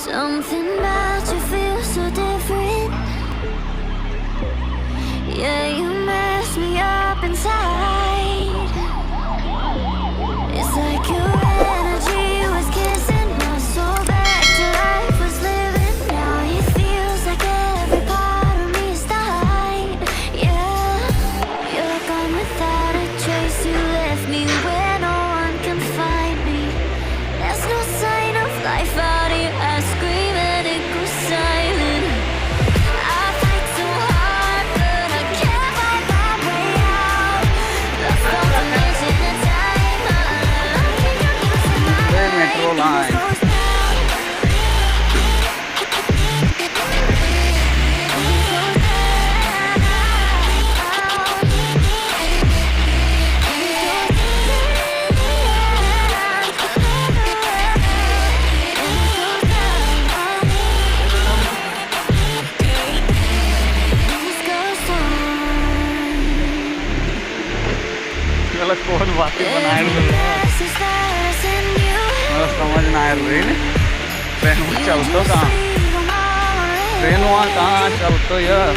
Something about you feels so different. Yeah, you mess me up inside. It's like your energy was kissing my soul back to life, was living. Now it feels like every part of me is dying. Yeah, you're gone without a trace. You left me where no one can find me. There's no sign of life out here. I scream and it goes silent. I fight so hard, but I can't find my way out. Lost all dimension and time. I'm losing my The metro line. वाला कौन बातें बनाए समझ ना आ रही train में चल तो कहाँ ट्रेन वहाँ कहाँ चल तो यार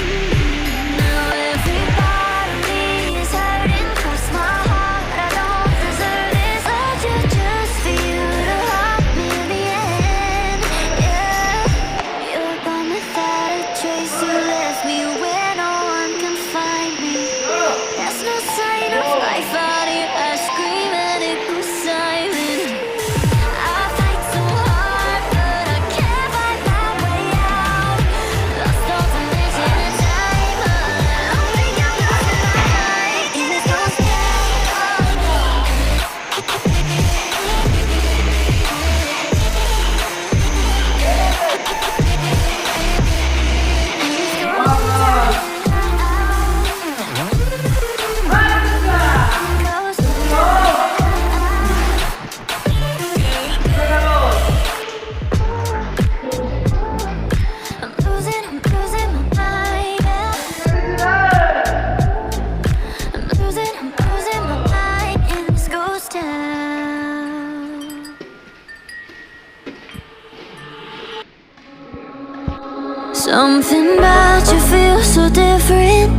Something about you feels so different.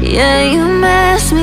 Yeah, you mess me